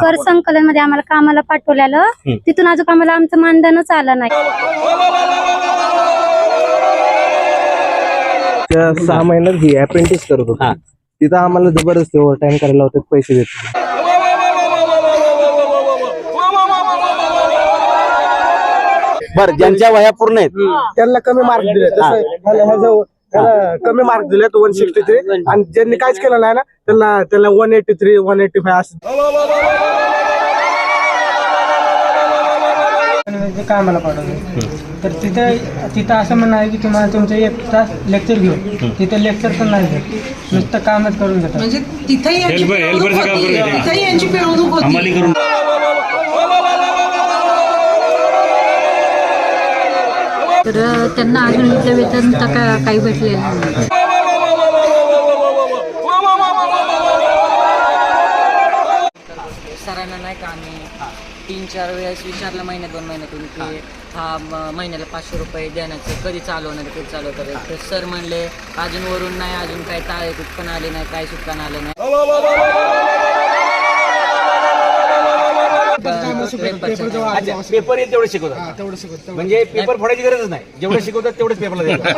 कर संकलन मध्ये आम्हाला कामाला पाठवलेलं, तिथून अजून आम्हाला आमचं मानधनच आलं नाही. 6 महिन्यात ही अप्रेंटिस करत होतो. तिथं आम्हाला जबरदस्ती ओव्हर टाइम करायला होते, पैसे देत. बर, ज्यांच्या वया पूर्ण आहेत त्यांना कमी मार्क दिले, त्याला कमी मार्क दिले 163, आणि ज्यांनी काहीच केलं नाही ना त्याला 183 185 असं. कामाला पाठवलं तर तिथं असं म्हणणं आहे की तुम्हाला तुमचं 1 तास लेक्चर घेऊ. तिथे लेक्चर पण नाही घेत, नुसतं कामच करून घेतात. म्हणजे तिथेही यांची पिळवणूक होती. तर त्यांना अजून इथलं वेतन तर काही भेटलेलं नाही. सरांना नाही का आम्ही 3-4 वेळेस विचारलं महिन्यात 2 महिन्यातून की हा महिन्याला 500 रुपये देण्याचं कधी चालू होणार, कधी चालू होतं. तर सर म्हणले अजून वरून नाही, अजून काही तारीख पण आली नाही, काही सुटका आलं नाही. पेपर येईल तेवढे शिकवतात, म्हणजे पेपर फोडायची गरजच नाही. जेवढे शिकवतात तेवढेच पेपरला देतात.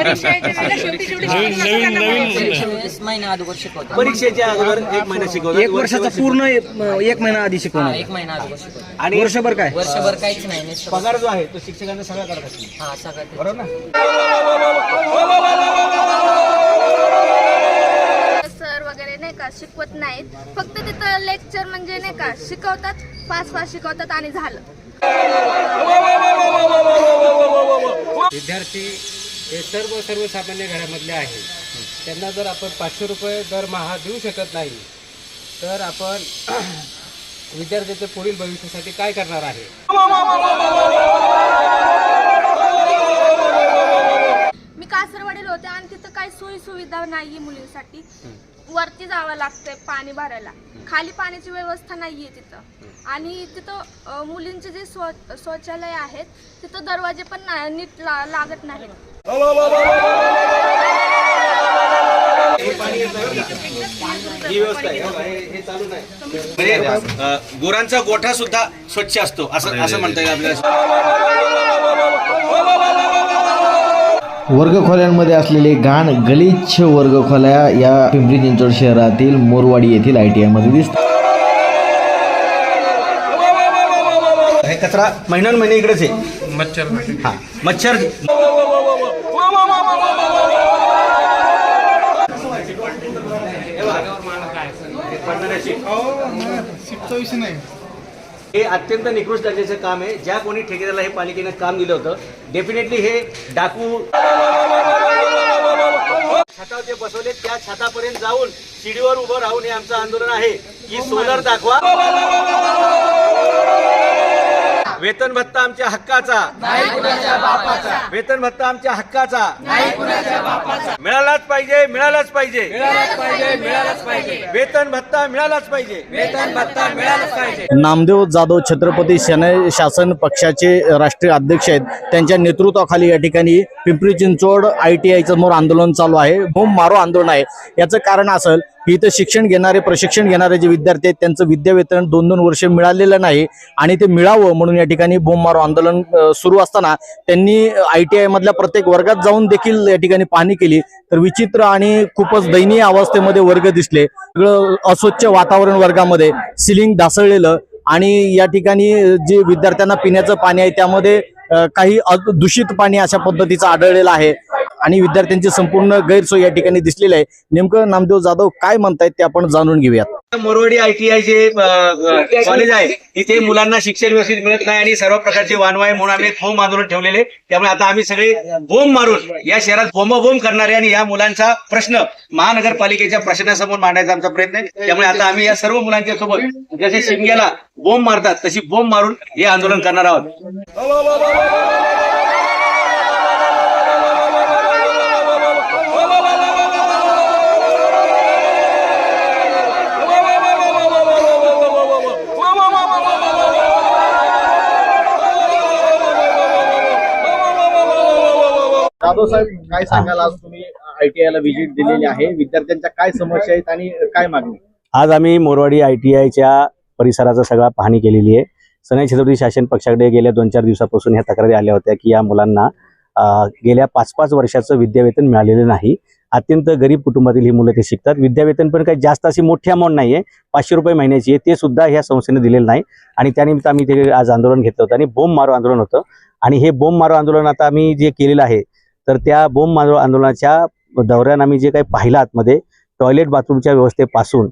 महिना अगोदर शिकवतात, परीक्षेच्या अगोदर 1 महिना शिकवतात. 1 वर्षाचा पूर्ण 1 महिना आधी शिकवणार, 1 महिना अगोदर शिकवतात. आणि वर्षभर काय? वर्षभर काहीच नाही. पगार जो आहे तो शिक्षकांना सगळा करत असतो. हा, सगळं बरोबर ना? सर वगैरे नाही का शिकवत नाहीत, फक्त तिथं लेक्चर म्हणजे नाही का शिकवतात, फास्ट शिकवतात आणि झालं. विद्यार्थी हे सर्वसामान्य घरामधले आहेत. त्यांना जर आपण 500 रुपये दरमहा देऊ शकत नाही तर आपण विद्यार्थ्याच्या पुढील भविष्यासाठी काय करणार आहे? मी कासरवाडीला होते आणि तिथं काही सोयी सुविधा नाहीये मुलींसाठी. वरती जावं लागतंय पाणी भरायला, खाली पाण्याची व्यवस्था नाहीये तिथं. आणि तिथं मुलींचे जे शौचालय आहेत तिथं दरवाजे पण नीट लागत नाहीत. गुरांचा गोठा सुद्धा स्वच्छ असतो असं म्हणता येईल आपल्याला. वर्गखोल्यांमध्ये असलेले घाण गलिच्छ वर्गखोल्या या पिंपरी चिंचवड शहरातील मोरवाडी येथील ITI मध्ये दिसतात. हे कचरा महिने इकडेच आहे. मच्छर हे अत्यंत निकृष्ट दर्जाचं काम आहे. ज्या कोणी ठेकेदाराला हे पालिकेने काम दिलं होतं, डेफिनेटली हे डाकू छतावर जे बसवले त्या छतापर्यंत जाऊन शिडीवर उभं राहून हे आमचं आंदोलन आहे की सोलर दाखवा. वेतन भत्ता आमच्या हक्काचा, वेतन भत्ता आमच्या हक्काचा मिळालाच पाहिजे, मिळालाच पाहिजे, वेतन भत्ता मिळालाच पाहिजे, वेतन भत्ता मिळालाच पाहिजे. नामदेव जाधव छत्रपती सेना शासन पक्षाचे राष्ट्रीय अध्यक्ष आहेत. त्यांच्या नेतृत्वाखाली या ठिकाणी पिंपरी चिंचवड ITI समोर आंदोलन चालू आहे. बूम मारो आंदोलन आहे. याचं कारण असेल की इथं प्रशिक्षण घेणारे जे विद्यार्थी आहेत त्यांचं विद्यावेतन 2-2 वर्ष मिळालेलं नाही आणि ते मिळावं म्हणून या ठिकाणी बूम मारो आंदोलन सुरू असताना त्यांनी ITI मधल्या प्रत्येक वर्गात जाऊन देखील या ठिकाणी पाहणी केली तर विचित्र आणि खूपच दयनीय अवस्थेमध्ये वर्ग दिसले. सगळं अस्वच्छ वातावरण वर्गामध्ये, सिलिंग ढासळलेलं आणि या ठिकाणी जे विद्यार्थ्यांना पिण्याचं पाणी आहे त्यामध्ये काही दूषित पाणी अशा पद्धतीचं आढळलेलं आहे आणि विद्यार्थ्यांची संपूर्ण गैरसोय या ठिकाणी दिसलेली आहे. नेमकं नामदेव जाधव काय म्हणतायत ते आपण जाणून घेऊयात. मोरवाडी ITI जे कॉलेज आहे तिथे मुलांना शिक्षण व्यवस्थित मिळत नाही आणि सर्व प्रकारचे वानवाय म्हणून आम्ही बोंब आंदोलन ठेवलेले. त्यामुळे आता आम्ही सगळे बोंब मारून या शहरात बोंब करणारे आणि या मुलांचा प्रश्न महानगरपालिकेच्या प्रशासनासमोर मांडायचा आमचा प्रयत्न आहे. त्यामुळे आता आम्ही या सर्व मुलांच्या सोबत जसे शिमग्याला बोंब मारतात तशी बोंब मारून हे आंदोलन करणार आहोत. जाधव साहेब काय सांगाल, आज तुम्ही ITI ला व्हिजिट दिलेली आहे. विद्यार्थ्यांच्या काय समस्या आहेत आणि काय मागणी? आज आम्ही मोरवाडी ITIच्या परिसराचा सगळा पाहणी केलेली आहे. सनई छत्रपती शासन पक्षाकडे गेल्या 2-4 दिवसापासून ह्या तक्रारी आल्या होत्या की या मुलांना गेल्या 5-5 वर्षाचं विद्यावेतन मिळालेलं नाही. अत्यंत गरीब कुटुंबातील ही मुलं ते शिकतात. विद्यावेतन पण काही जास्त अशी मोठी अमाऊंट नाही आहे, 500 रुपये महिन्याची आहे, ते सुद्धा ह्या संस्थेने दिलेलं नाही. आणि त्यानिमित्त आम्ही ते आज आंदोलन घेतलं होतं आणि बोंब मारो आंदोलन होतं. आणि हे बोंब मारो आंदोलन आता आम्ही जे केलेलं आहे, तर त्या बोंब मारो आंदोलनाच्या दौऱ्यानं आम्ही जे काही पाहिलं आतमध्ये टॉयलेट बाथरूमच्या व्यवस्थेपासून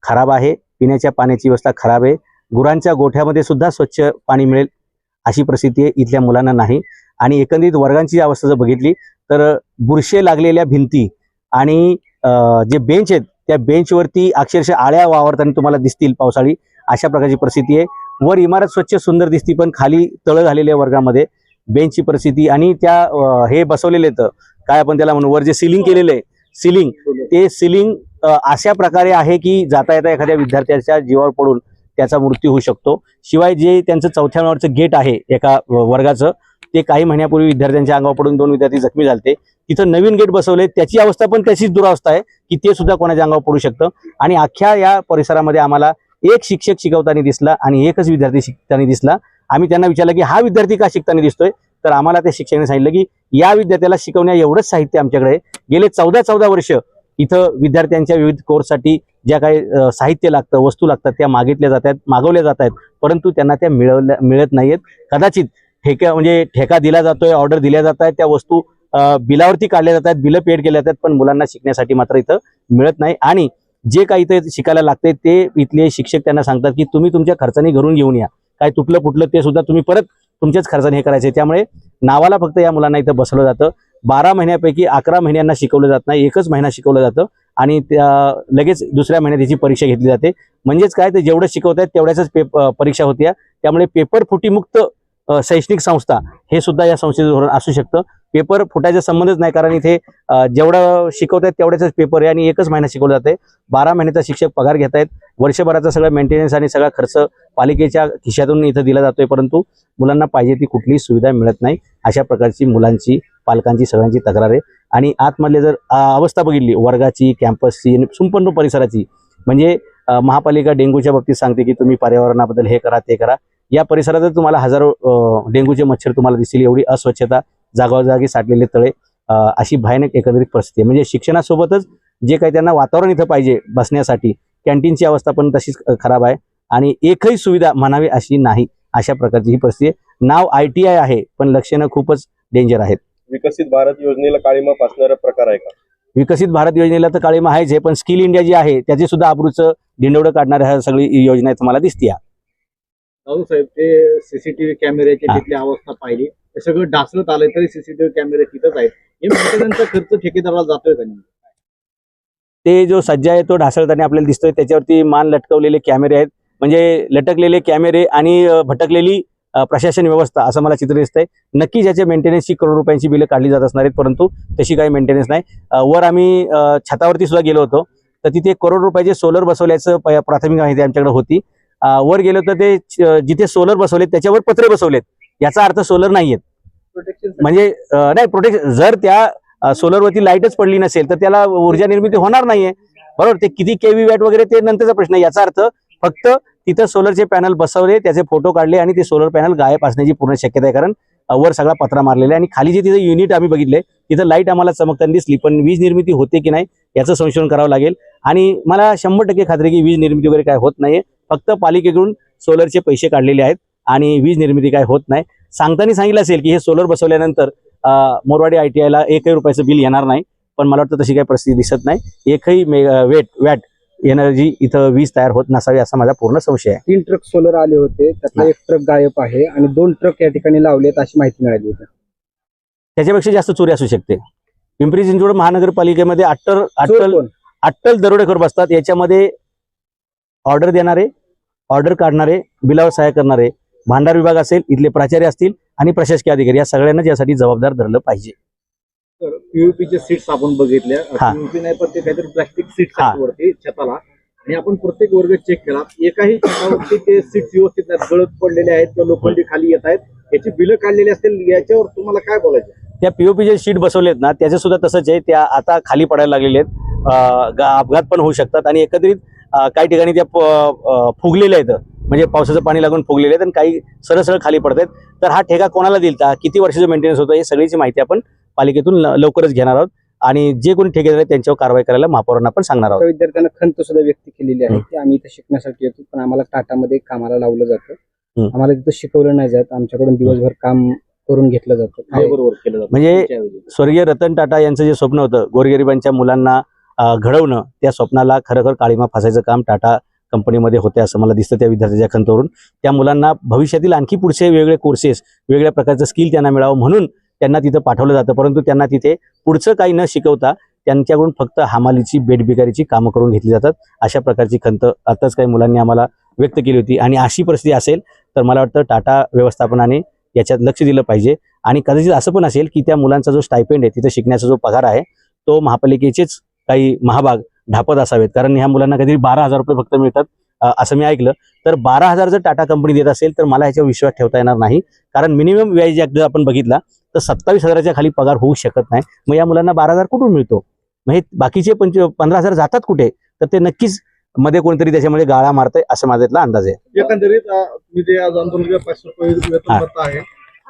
खराब आहे, पिण्याच्या पाण्याची व्यवस्था खराब आहे, गुरांच्या गोठ्यामध्ये सुद्धा स्वच्छ पाणी मिळेल अशी परिस्थिती आहे इथल्या मुलांना नाही. आणि एकंदरीत वर्गांची अवस्था जर बघितली तर बुरशे लागलेल्या भिंती आणि जे बेंच आहेत त्या बेंचवरती अक्षरशः आळ्या वावरताना तुम्हाला दिसतील पावसाळी, अशा प्रकारची परिस्थिती आहे. वर इमारत स्वच्छ सुंदर दिसती पण खाली तळं झालेल्या वर्गामध्ये बेंचची परिस्थिती. आणि त्या हे बसवलेले तर काय आपण त्याला म्हणू, वर जे सिलिंग केलेलं आहे सिलिंग, ते सिलिंग अशा प्रकारे आहे की जाता येता एखाद्या विद्यार्थ्याच्या जीवावर पडून त्याचा मृत्यू होऊ शकतो. शिवाय जे त्यांचं 4थ्या माळ्यावरचं गेट आहे एका वर्गाचं, ते काही महिन्यापूर्वी विद्यार्थ्यांच्या अंगावर पडून 2 विद्यार्थी जखमी झाले. तिथं नवीन गेट बसवले, त्याची अवस्था पण तशीच दुरावस्था आहे की ते सुद्धा कोणाच्या अंगावर पडू शकतं. आणि अख्ख्या या परिसरामध्ये आम्हाला एक शिक्षक शिकवताना दिसला आणि एकच विद्यार्थी शिकताना दिसला. आम्ही त्यांना विचारलं की हा विद्यार्थी का शिकताना दिसतोय, तर आम्हाला त्या शिक्षकाने सांगितलं की या विद्यार्थ्याला शिकवण्या एवढंच साहित्य आमच्याकडे गेले 14 वर्ष इथं विद्यार्थ्यांच्या विविध कोर्ससाठी ज्या काही साहित्य लागतं, वस्तू लागतात, त्या मागवल्या जात आहेत, परंतु त्यांना त्या मिळत नाहीयेत. कदाचित ठेका दिला जातोय, ऑर्डर दिल्या जात आहेत, त्या वस्तू बिलावरती काढल्या जात आहेत, बिलं पेड केल्या जातात, पण मुलांना शिकण्यासाठी मात्र इथं मिळत नाही. आणि जे काही इथं शिकायला लागते ते इथले शिक्षक त्यांना सांगतात की तुम्ही तुमच्या खर्चाने घरून घेऊन या, काय तुटलं फुटलं ते सुद्धा तुम्ही परत तुमच्याच खर्चाने हे करायचे. त्यामुळे नावाला फक्त या मुलांना इथं बसवलं जातं. 12 महिन्यापैकी 11 महिन्यांना शिकवलं जात नाही, एकच महिना शिकवलं जातं आणि लगेच दुसऱ्या महिन्यात त्याची परीक्षा घेतली जाते. म्हणजेच काय, ते जेवढं शिकवत आहेत तेवढ्याच परीक्षा होत्या. त्यामुळे पेपर फुटीमुक्त शैक्षणिक संस्था हे सुद्धा या संस्थेचं धोरण असू शकतं. पेपर फुटायचा संबंधच नाही, कारण इथे जेवढं शिकवत आहेत तेवढ्याच पेपर आहे आणि एकच महिना शिकवलं जाते. 12 महिन्याचा शिक्षक पगार घेत आहेत, वर्षभराचा सगळं मेंटेनन्स आणि सगळा खर्च पालिकेच्या खिशातून इथं दिला जातोय, परंतु मुलांना पाहिजे ती कुठलीही सुविधा मिळत नाही. अशा प्रकारची मुलांची, पालकांची, सगळ्यांची तक्रार आहे. आणि आतमधले जर अवस्था बघितली वर्गाची, कॅम्पसची, संपूर्ण परिसराची, म्हणजे महापालिका डेंग्यूच्या बाबतीत सांगते की तुम्ही पर्यावरणाबद्दल हे करा ते करा. या परिसरात तुम्हाला हजारो डेंग्यूचे मच्छर तुम्हाला दिसतील, एवढी अस्वच्छता, जागोजागी साठलेले तळे, अशी भयानक एकंदरीत परिस्थिती आहे. म्हणजे शिक्षणासोबतच जे काही त्यांना वातावरण इथं पाहिजे बसण्यासाठी, कॅन्टीनची अवस्था पण तशीच खराब आहे आणि एकही सुविधा म्हणावी अशी नाही. अशा प्रकारची ही परिस्थिती आहे. नाव ITI आहे पण लक्षणं खूपच डेंजर आहेत. विकसित भारत योजनेला काळीमा फासणारा प्रकार आहे का? विकसित भारत योजनेला तर काळीमा आहेच आहे, पण स्किल इंडिया जी आहे त्याची सुद्धा आबरूचं दिंडवडं काढणाऱ्या ह्या सगळी योजना तुम्हाला दिसते. राहुल साहेब, ते CCTV कॅमेऱ्याची तिथली अवस्था पाहिली, ते सगळं ढासळत आलंय तरी CCTV कॅमेरे तिथंच आहेत. हे मेंटेनन्सचा खर्च ठेकेदाराला जातोय का नाही? ते जो सज्जा आहे तो ढासळताना आपल्याला दिसतोय, त्याच्यावरती मान लटकवलेले कॅमेरे आहेत, म्हणजे लटकलेले कॅमेरे आणि भटकलेली प्रशासन व्यवस्था असं मला चित्र दिसतंय. नक्की ज्याच्या मेंटेनन्सची करोड रुपयांची बिलं काढली जात असणार आहेत, परंतु तशी काही मेंटेनन्स नाही. वर आम्ही छतावरती सुद्धा गेलो होतो, तर तिथे करोड रुपयाचे सोलर बसवल्याचं प्राथमिक माहिती आमच्याकडे होती. वर गेलो तर ते जिथे सोलर बसवलेत त्याच्यावर पत्रे बसवलेत, याचा अर्थ सोलर नाहीयेत. म्हणजे नाही, प्रोटेक्शन, जर त्या सोलरवरती लाईटच पडली नसेल तर त्याला ऊर्जा निर्मिती होणार नाहीये, बरोबर. ते किती KV वॅट वगैरे ते नंतरचा प्रश्न आहे. याचा अर्थ फक्त तिथं सोलरचे पॅनल बसवले, त्याचे फोटो काढले आणि ते सोलर पॅनल गायब असण्याची पूर्ण शक्यता आहे, कारण वर सगळा पत्रा मारलेला आहे. आणि खाली जे तिथे युनिट आम्ही बघितले तिथं लाईट आम्हाला चमकताना दिसली, पण वीज निर्मिती होते की नाही याचं संशोधन करावं लागेल. आणि मला 100% खात्री की वीज निर्मिती वगैरे काय होत नाहीये, फक्त पालिकेकडून सोलरचे पैसे काढलेले आहेत आणि वीज निर्मिती काय होत नाही. सांगताना सांगितलं असेल की हे सोलर बसवल्यानंतर मोरवाडी ITI ला 1 रुपयाचं बिल येणार नाही, पण मला वाटतं तशी काही परिस्थिती दिसत नाही. एकही वॅट एनर्जी इथं वीज तयार होत नसावी असा माझा पूर्ण संशय आहे. 3 ट्रक सोलर आले होते, त्यातला 1 ट्रक गायब आहे आणि 2 ट्रक या ठिकाणी लावलेत अशी माहिती मिळाली होती. त्याच्यापेक्षा जास्त चोरी असू शकते. पिंपरी चिंचवड महानगरपालिकेमध्ये अट्टल दरोडेखोर बसतात. याच्यामध्ये ऑर्डर देणारे, ऑर्डर काढणारे, बिलावर सहाय्य करणारे, भांडार विभाग असेल, इथले प्राचार्य असतील आणि प्रशासकीय अधिकारी, या सगळ्यांना यासाठी जबाबदार धरलं पाहिजे. PVPचे सीट्स आपण बघितल्या, PVP नाही पण ते काहीतरी प्लास्टिक सीट्स वरती छताला, आणि आपण प्रत्येक वर्ग चेक केला, एकाही छतावरती ते सीट्स व्यवस्थित गळत पडलेले आहेत किंवा लोखंडी खाली येत आहेत, याची बिलं काढलेली असतील, याच्यावर तुम्हाला काय बोलायचं? त्या POP जे शीट बसवलेत ना त्याचे सुद्धा तसंच आहे, त्या आता खाली पडायला लागलेले आहेत. अपघात पण होऊ शकतात आणि एकत्रित काही ठिकाणी त्या फुगलेल्या आहेत, म्हणजे पावसाचं पाणी लागून फुगलेले आहेत आणि काही सरळ सरळ खाली पडत आहेत. तर हा ठेका कोणाला दिलता, किती वर्षाचं मेंटेनन्स होतं, हे सगळीची माहिती आपण पालिकेतून लवकरच घेणार आहोत आणि जे कोणी ठेकेदार आहेत त्यांच्यावर कारवाई करायला महापौरांना पण सांगणार आहोत. विद्यार्थ्यांना खंत सुद्धा व्यक्त केलेली आहे की आम्ही इथे शिकण्यासाठी येतो, पण आम्हाला टाटामध्ये कामाला लावलं जातं, आम्हाला तिथं शिकवलं नाही जात, आमच्याकडून दिवसभर काम करून घेतलं जातं. काय बरोबर केलं जातं? म्हणजे स्वर्गीय रतन टाटा यांचं जे स्वप्न होतं गोरगरिबांच्या मुलांना घडवणं, त्या स्वप्नाला खरोखर काळीमा फासायचं काम टाटा कंपनीमध्ये होते असं मला दिसतं त्या विद्यार्थ्याच्या खंतवरून. त्या मुलांना भविष्यातील आणखी पुढचे वेगळे कोर्सेस, वेगळ्या प्रकारचं स्किल त्यांना मिळावं म्हणून त्यांना तिथं पाठवलं जातं, परंतु त्यांना तिथे पुढचं काही न शिकवता त्यांच्याकडून फक्त हमालीची बेटबिगारीची कामं करून घेतली जातात. अशा प्रकारची खंत आताच काही मुलांनी आम्हाला व्यक्त केली होती आणि अशी परिस्थिती असेल तर मला वाटतं टाटा व्यवस्थापनाने याच्यात लक्ष दिलं पाहिजे. आणि कदाचित असं पण असेल की त्या मुलांचा जो स्टायपेंड आहे, तिथं शिकण्याचा जो पगार आहे, तो महापालिकेचेच काही महाभाग ढापत असावेत, कारण ह्या मुलांना कधी 12,000 रुपये फक्त मिळतात असं मी ऐकलं. तर 12,000 जर टाटा कंपनी देत असेल तर मला ह्याच्यावर विश्वास ठेवता येणार नाही, कारण मिनिमम वेज ॲक्ट जर आपण बघितला तर 27,000च्या खाली पगार होऊ शकत नाही. मग या मुलांना 12,000 कुठून मिळतो? मग हे बाकीचे 15,000 जातात कुठे? तर ते नक्कीच मध्ये कोणतरी त्याच्यामध्ये गाळा मारतंय असं माझा इथला अंदाज आहे. एकंदरीत तुम्ही जे आज आंदोलन 500 रुपये वेतन भरता आहे,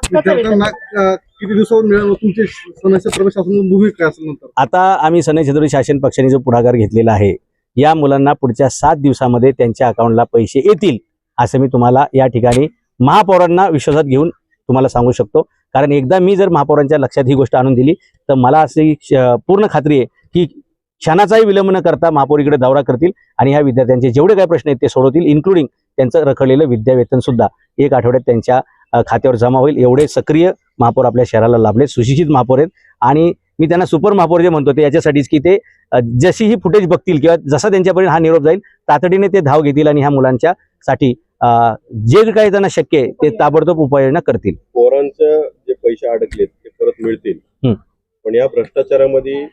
विद्यार्थ्यांना किती दिवसावर मिळालं? तुमची सनई प्रवेशासून भूमिका काय असेल नंतर? आता आम्ही सनई छत्रपती शासन पक्षाने जो पुढाकार घेतलेला आहे, या मुलांना पुढच्या 7 दिवसामध्ये त्यांच्या अकाउंटला पैसे येतील असं मी तुम्हाला या ठिकाणी महापौरांना विश्वासात घेऊन तुम्हाला सांगू शकतो. कारण एकदा मी जर महापौरांच्या लक्षात ही गोष्ट आणून दिली तर मला अशी पूर्ण खात्री आहे की क्षणाचाही विलंब न करता महापौर इकडे दौरा करतील आणि ह्या विद्यार्थ्यांचे जेवढे काही प्रश्न आहेत ते सोडवतील, इन्क्लुडिंग त्यांचं रखडलेलं विद्यावेतन सुद्धा 1 आठवड्यात त्यांच्या खात्यावर जमा होईल. एवढे सक्रिय महापौर आपल्या शहराला लाभले, सुशिक्षित महापौर आहेत. आणि मी त्यांना सुपर महापौर जे म्हणतो ते याच्यासाठीच की ते जशी ही फुटेज बघतील किंवा जसा त्यांच्यापर्यंत हा निरोप जाईल तातडीने ते धाव घेतील आणि ह्या मुलांच्या साठी जे काही त्यांना शक्य आहे ते ताबडतोब उपाययोजना करतील. पोरांचे जे पैसे अडकलेत ते परत मिळतील, पण या भ्रष्टाचारामध्ये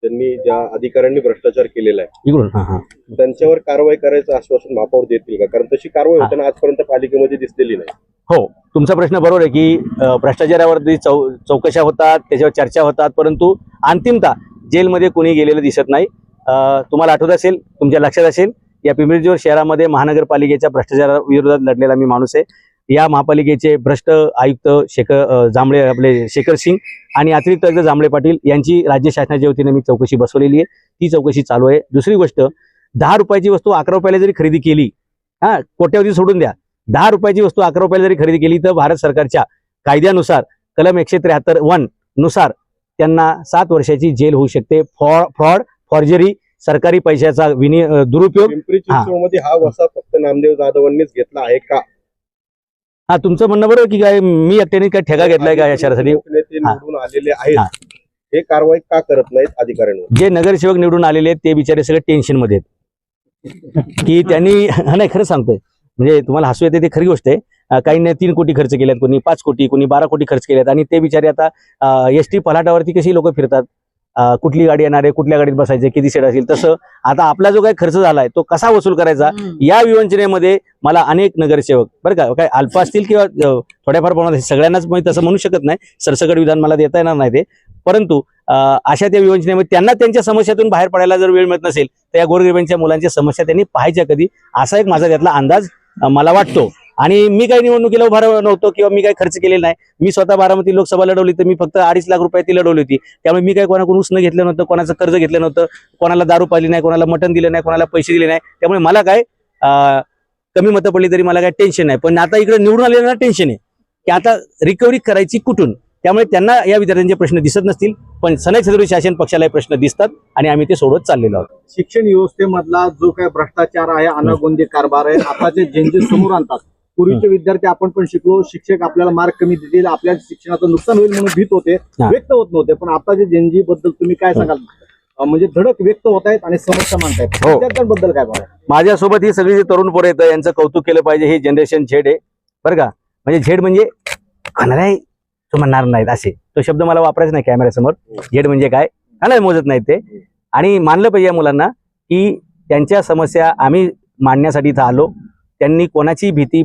त्यांनी ज्या अधिकाऱ्यांनी भ्रष्टाचार केलेला आहे इकडून त्यांच्यावर कारवाई करायचं आश्वासन महापौर देतील का? कारण तशी कारवाई होताना आजपर्यंत पालिकेमध्ये दिसलेली नाही. हो, तुमचा प्रश्न बरोबर आहे की भ्रष्टाचारावरती चौकशा होतात, त्याच्यावर चर्चा होतात, परंतु अंतिमतः जेलमध्ये कोणी गेलेलं दिसत नाही. तुम्हाला आठवत असेल, तुमच्या लक्षात असेल, या पिंपरी चिंचवड शहरामध्ये महानगरपालिकेच्या भ्रष्टाचाराविरोधात लढलेला मी माणूस आहे. या महापालिकेचे भ्रष्ट आयुक्त शेखर सिंग आणि अतिरिक्त आयुक्त जांभळे पाटील यांची राज्य शासनाच्या वतीने मी चौकशी बसवलेली आहे. ती चौकशी चालू आहे. दुसरी गोष्ट, 10 रुपयाची वस्तू 11 रुपयाला जरी खरेदी केली, कोट्यावधी सोडून द्या, 10 रुपयाची वस्तू 11 रुपयाला जरी खरेदी केली तर भारत सरकारच्या कायद्यानुसार कलम 173(1) नुसार त्यांना 7 वर्षाची जेल होऊ शकते. फ्रॉड, फॉर्जरी, सरकारी पैशाचा दुरुपयोग. पिंपरी चिंचवडमध्ये हा वसा फक्त नामदेव जाधवांनीच घेतला आहे का? तुमचं म्हणणं बरोबर की काय मी एकट्याने काय ठेका घेतलाय का या शहरासाठी? ते निवडून आलेले आहेत, हे कारवाई का करत नाहीत अधिकाऱ्यांवर? जे नगरसेवक निवडून आलेले आहेत ते बिचारे सगळे टेन्शन मध्ये आहेत की त्यांनी नाही, खरं सांगतोय, म्हणजे तुम्हाला हसू येते ते खरी गोष्ट आहे. काहींनी 3 कोटी खर्च केलेत, कोणी 5 कोटी, कोणी 12 कोटी खर्च केलेत आणि ते बिचारे आता एसटी पलाटावरती कशी लोक फिरतात, कुठली गाडी येणार आहे, कुठल्या गाडीत बसायचे, किती सीट असेल, तसं आता आपला जो काही खर्च झालाय तो कसा वसूल करायचा या विवंचनेमध्ये मला अनेक नगरसेवक, बरं का, काय अल्प असतील किंवा थोड्याफार प्रमाणात, सगळ्यांनाच मी तसं म्हणू शकत नाही, सरसकट विधान मला देता येणार नाही ते, परंतु अशा त्या विवंचनेमध्ये त्यांना त्यांच्या समस्यातून बाहेर पडायला जर वेळ मिळत नसेल तर या गोरगरिबांच्या मुलांच्या समस्या त्यांनी पाहायच्या कधी, असा एक माझा त्यातला अंदाज मला वाटतो. आणि मी काही निवडणुकीला उभा नव्हतो किंवा मी काही खर्च केलेला नाही. मी स्वतः बारामती लोकसभा लढवली तर मी फक्त 2.5 लाख रुपये ती लढवली होती. त्यामुळे मी काही कोणाकडून उसनं घेतलं नव्हतं, कोणाचं कर्ज घेतलं नव्हतं, कोणाला दारू पाहिली नाही, कोणाला मटण दिलं नाही, कोणाला पैसे दिले नाही. त्यामुळे मला काय कमी मतं पडली तरी मला काय टेन्शन नाही. पण आता इकडे निवडून आलेल्यांना टेन्शन आहे की आता रिकव्हरी करायची कुठून. त्यामुळे त्यांना या विद्यार्थ्यांचे प्रश्न दिसत नसतील, पण सनई छत्रपती शासन पक्षाला प्रश्न दिसतात आणि आम्ही ते सोडवत चाललेलो आहोत. शिक्षण व्यवस्थेमधला जो काही भ्रष्टाचार आहे, अनागोंदी कारभार आहे, आताचे चेंजेस समोर आणतात. पूर्वीचे विद्यार्थी आपण पण शिकलो, शिक्षक आपल्याला मार्क कमी देतील, आपल्या शिक्षणाचं नुकसान होईल म्हणून भीत होते, व्यक्त होत नव्हते. पण आताचे जेनजी बद्दल तुम्ही काय सांगाल? म्हणजे धडक व्यक्त होत आहेत आणि समस्या मांडतायत, विद्यार्थ्यांबद्दल काय बघा? माझ्यासोबत ही सगळी जी तरुण पोरं येतं यांचं कौतुक केलं पाहिजे. हे जनरेशन झेड आहे बरं का, म्हणजे झेड म्हणजे खाणार तो म्हणणार नाहीत असे, तो शब्द मला वापरायचा नाही कॅमेऱ्यासमोर. झेड म्हणजे काय खाणार मोजत नाहीत ते. आणि मानलं पाहिजे या मुलांना की त्यांच्या समस्या आम्ही मांडण्यासाठी इथं आलो. त्यांनी कोणाची भीती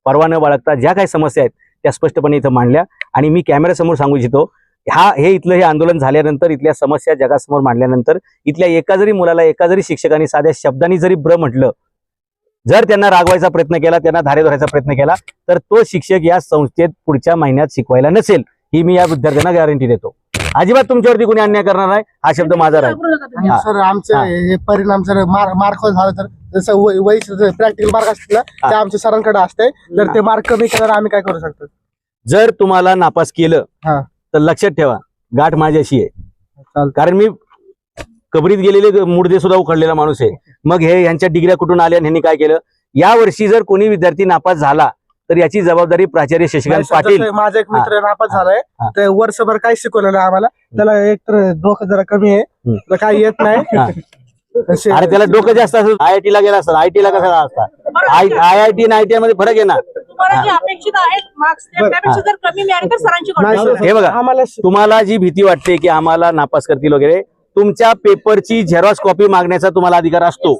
परवा न बाळगता ज्या काही समस्या आहेत त्या त्या स्पष्टपणे इथं मांडल्या आणि मी कॅमेऱ्यासमोर सांगू इच्छितो हे आंदोलन झाल्यानंतर इथल्या समस्या जगासमोर मांडल्यानंतर इथल्या एका जरी मुलाला एका जरी शिक्षकांनी साध्या शब्दांनी जरी म्हटलं, जर त्यांना रागवायचा प्रयत्न केला, त्यांना धारे धरायचा प्रयत्न केला, तर तो शिक्षक या संस्थेत पुढच्या महिन्यात शिकवायला नसेल ही मी या विद्यार्थ्यांना गॅरंटी देतो. अजिबात तुमच्यावरती कोणी अन्याय करणार नाही हा शब्द माझा राहील. सर आमचे हे परिणाम जर मार्क झाला तर जसं वही प्रॅक्टिकल मार्क असतील ना ते आमच्या सरांकडे असते. जर ते मार्क कमी केल्यावर आम्ही काय करू शकतो? जर तुम्हाला नापास केलं तर लक्षात ठेवा गाठ माझ्याशी आहे, कारण मी कबरीत गेलेले मुर्दे सुद्धा उखडलेला माणूस आहे. मग हे यांच्या डिग्र्या कुठून आल्या आणि ह्यांनी काय केलं? या वर्षी जर कोणी विद्यार्थी नापास झाला तर याची जबाबदारी प्राचार्य शशिकांत पाटील. माझा एक मित्र नापास झालाय, ते वर्षभर काही शिकवलं नाही आम्हाला. त्याला एक तर डोकं जरा कमी आहे, तर काही येत नाही. अरे त्याला डोकं जास्त असतं, IIT ला गेला असतात. IIT ला कसा असतात? IIT आणि ITI मध्ये फरक आहे ना. हे बघा, तुम्हाला जी भीती वाटते की आम्हाला नापास करतील वगैरे, तुमच्या पेपरची झेरॉक्स कॉपी मागण्याचा तुम्हाला अधिकार असतो.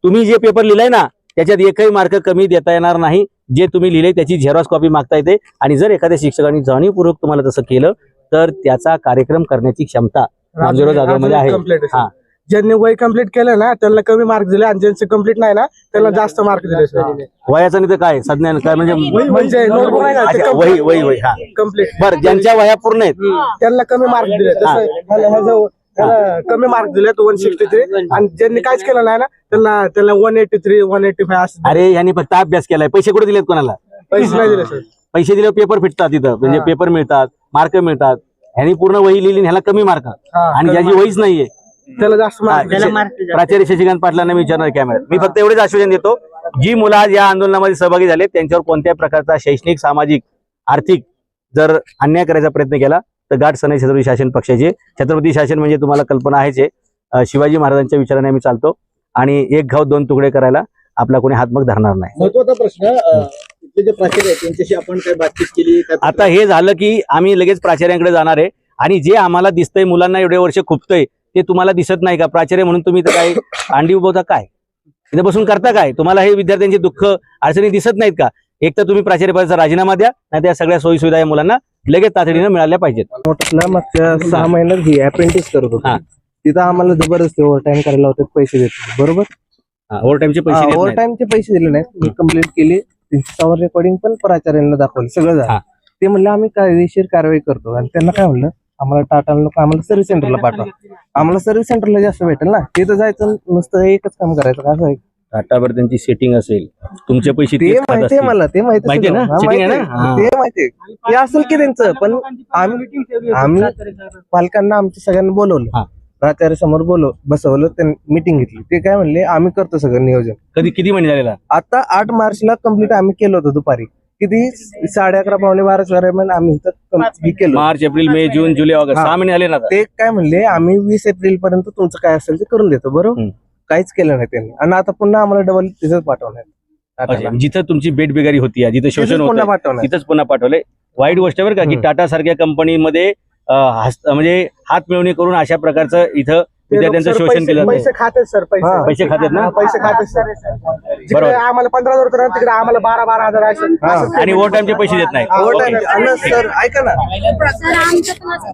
तुम्ही जे पेपर लिहिलाय ना त्याच्यात एकही मार्क कमी देता येणार नाही. जे तुम्ही लिहिले त्याची झेरॉक्स कॉपी मागता येते. आणि जर एखाद्या शिक्षकांनी जाणीवपूर्वक तुम्हाला तसं केलं तर त्याचा कार्यक्रम करण्याची क्षमता रामजीराव जाधवमध्ये आहे. ज्यांनी वय कम्प्लीट केलं ना त्यांना कमी मार्क दिले, आणि ज्यांचे कम्प्लीट नाही ना त्यांना जास्त मार्क दिले. वयाचं नाही तर काय संज्ञा काय म्हणजे नोटबुक नाही का वही वही वही हा कम्प्लीट. बरं, ज्यांच्या वया पूर्ण आहेत त्यांना कमी मार्क दिले. त्याला कमी मार्क दिले 163, आणि ज्यांनी काहीच केलं नाही ना त्यांना 183 185 असं. अरे यांनी फक्त अभ्यास केलाय, पैसे कुठे दिलेत कोणाला? पैसे नाही दिले सर. पैसे दिले पेपर फिटतात तिथं, म्हणजे पेपर मिळतात, मार्क मिळतात. ह्यांनी पूर्ण वही लिहिली, ह्याला कमी मार्क, आणि ज्याची वहीच नाहीये त्याला जास्त मार्क. प्राचार्य शशिकांत पाटलांना मी विचारणार कॅमेऱ्यात. मी फक्त एवढेच आश्वासन देतो, जी मुलं आज या आंदोलनामध्ये सहभागी झाले त्यांच्यावर कोणत्याही प्रकारचा शैक्षणिक, सामाजिक, आर्थिक जर अन्याय करायचा प्रयत्न केला तर गाठ सनई छत्रपती शासन पक्षाचे, छत्रपती शासन म्हणजे तुम्हाला कल्पना आहेच आहे, शिवाजी महाराजांच्या विचाराने आम्ही चालतो आणि एक घाव दोन तुकडे करायला आपला कोणी हातमग धरणार नाही. महत्वाचा प्रश्न, इथले जे प्राचार्य आहेत त्यांच्याशी आपण काय बातचीत केली? आता हे झालं की आम्ही लगेच प्राचार्यांकडे जाणार आहे, आणि जे आम्हाला दिसतंय मुलांना एवढे वर्ष खुपतंय ते तुम्हाला दिसत नाही का? प्राचार्य म्हणून तुम्ही इथं काय अंडी उभवता काय? इथं बसून करता काय? तुम्हाला हे विद्यार्थ्यांचे दुःख अडचणी दिसत नाहीत का? एक तर तुम्ही प्राचार्य पदाचा राजीनामा द्या, नाही त्या सगळ्या सोयी सुविधा या मुलांना लगेच तातडीनं मिळाल्या पाहिजेत. मागच्या 6 महिन्यात ही अप्रेंटिस करत होतो, तिथं आम्हाला जबरदस्ती ओव्हर टाइम करायला होते, पैसे देतो. बरोबर, ओव्हर टाइमचे पैसे ओव्हर टाइमचे पैसे दिले नाहीत. मी कंप्लेंट केली, त्यांची रेकॉर्डिंग पण प्राचार्यांना दाखवली, सगळं झालं. ते म्हणले आम्ही कायदेशीर कारवाई करतो, आणि त्यांना काय म्हणलं आम्हाला टाटाला नको, आम्हाला सर्व्हिस सेंटरला पाठवा. आम्हाला सर्व्हिस सेंटरला जास्त भेटेल ना, तिथं जायचं नुसतं एकच काम करायचं का? असं आहे टाटावर त्यांची सेटिंग असेल, तुमचे पैसे ते माहिती आहे मला, ते माहिती माहिती ना, setting आहे ना? ते माहिती ते असेल की त्यांचं. पण आम्ही पालकांना आमच्या सगळ्यांना बोलवलं, प्राचार्य समोर बसवलं, त्यांनी मीटिंग घेतली. ते काय म्हणले आम्ही करतो सगळं नियोजन. किती महिने झालेला? आता 8 मार्चला कम्प्लीट आम्ही केलं होतं दुपारी, किती 11:30 पावणे 12 दरम्यान आम्ही इथं केलं. मार्च, एप्रिल, मे, जून, जुलै, ऑगस्ट 6 महिने झाले ना. ते काय म्हणले आम्ही 20 एप्रिल पर्यंत तुमचं काय असेल ते करून देतो. बरोबर, काहीच केलं नाही त्यांनी, आणि आता पुन्हा आम्हाला डबल तिथंच पाठवणार. जिथं तुमची बेटबिगारी होती, जिथं शोषण होतं तिथंच पुन्हा पाठवलंय. वाईट गोष्ट बरं का की टाटा सारख्या कंपनीमध्ये म्हणजे हात मिळवणी करून अशा प्रकारचं इथं विद्यार्थ्यांचं शोषण केलं. पैसे खाते सर, पैसे खात्यात ना, पैसे खाते सर. जिकडे आम्हाला 15,000 होतं ना तिकडे आम्हाला 12,000 आणि ओव्हर टाइमचे पैसे देत नाही. सर ऐका ना, सर आमचं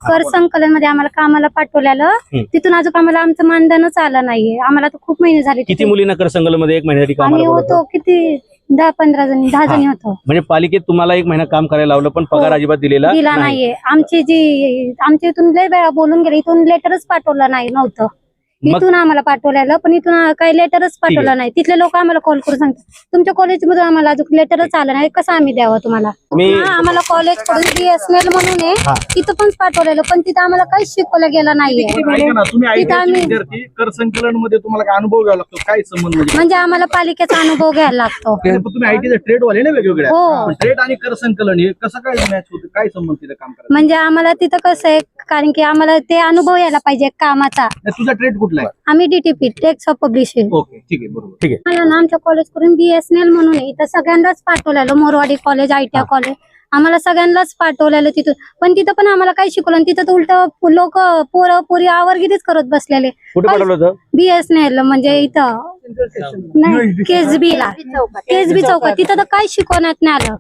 कर संकलन मध्ये आम्हाला कामाला पाठवलेलं, तिथून अजून आम्हाला आमचं मानधनच आलं नाहीये. आम्हाला तर खूप महिने झाले. किती मुलींना कर संकलन मध्ये 1 महिन्यासाठी आम्ही कामाला होतो किती 10-15 जणी, 10 जणी होतो. म्हणजे पालिकेत तुम्हाला 1 महिना काम करायला लावलं पण पगार अजिबात दिला नाहीये. आमच्या इथून लय वेळा बोलून गेले, इथून लेटरच पाठवलं नव्हतं. इथून आम्हाला पाठवलेलं, पण इथून काही लेटरच पाठवलं नाही. तिथले लोक आम्हाला कॉल करून सांगतात तुमच्या कॉलेजमधून आम्हाला अजून लेटरच आलं नाही, कसं आम्ही द्यावं तुम्हाला? आम्हाला कॉलेज कडून BSNL म्हणून आहे, तिथं पण पाठवलेलं, पण तिथं आम्हाला काहीच शिकवलं गेलं नाहीये. तिथं आम्ही कर संकलन मध्ये तुम्हाला काय अनुभव घ्यावा लागतो? काय संबंध म्हणजे आम्हाला पालिकेचा अनुभव घ्यायला लागतो. तुम्ही आयटीचे ट्रेड वाले ना वेगवेगळे, हो. ट्रेड आणि कर संकलन हे कसं काय मॅच होतं? काय संबंध तिथं काम करायचं? म्हणजे आम्हाला तिथं कसं आहे, कारण की आम्हाला ते अनुभव यायला पाहिजे कामाचा. तुझा ट्रेड कुठला आहे? आम्ही DTP text of publishing. Okay, ठीक आहे, बरोबर, ठीक आहे. मला ना आमच्या कॉलेज कडून BSNL म्हणून आहे, इथं सगळ्यांनाच पाठवलेलं, मोरवाडी कॉलेज, ITI कॉलेज, आम्हाला सगळ्यांनाच पाठवलेलं तिथून. पण तिथं पण आम्हाला काही शिकवलं, तिथं उलट लोक पोरं पुरी आवर्गिरीच करत बसलेले. कुठे पाठवलं होतं? BSNL म्हणजे इथं नाही, KSB चौकात, तिथं तर काही शिकवण्यात नाही आलं.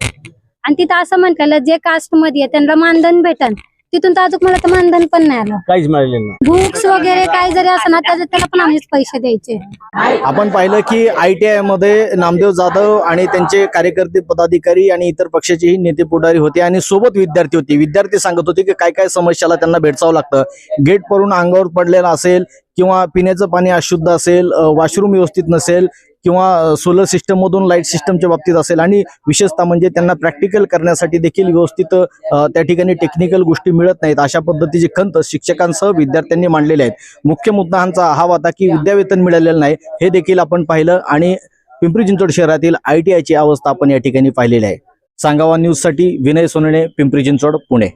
आणि तिथं असं म्हटलेलं जे कास्ट मध्ये आहे त्यांना मानधन भेटन, तिथून तर अजून मला तर मानधन पण नाही आलं. काहीच मिळालेलं नाही. बुक्स वगैरे काय जरी असं ना त्याला पण आम्हीच पैसे द्यायचे. आपण पाहिलं की ITI मध्ये नामदेव जाधव आणि त्यांचे कार्यकर्ते पदाधिकारी आणि इतर पक्षाचेही नेते पुढारी होते आणि सोबत विद्यार्थी होते. विद्यार्थी सांगत होते की काय काय समस्याला त्यांना भेडसावं लागतं. गेट पडून अंगावर पडलेला असेल किंवा पिण्याचं पाणी अशुद्ध असेल, वॉशरूम व्यवस्थित नसेल किंवा सोलर सिस्टम मधून लाईट सिस्टमच्या बाबतीत असेल आणि विशेषतः म्हणजे त्यांना प्रॅक्टिकल करण्यासाठी देखील व्यवस्थित त्या ठिकाणी टेक्निकल गोष्टी मिळत नाहीत. अशा पद्धतीची खंत शिक्षकांसह विद्यार्थ्यांनी मांडलेली आहेत. मुख्य मुद्दा हा होता की विद्यावेतन मिळालेलं नाही, हे देखील आपण पाहिलं आणि पिंपरी चिंचवड शहरातील ITI ची अवस्था आपण या ठिकाणी पाहिलेली आहे. सांगावा न्यूज साठी विनय सोनणे, पिंपरी चिंचवड, पुणे.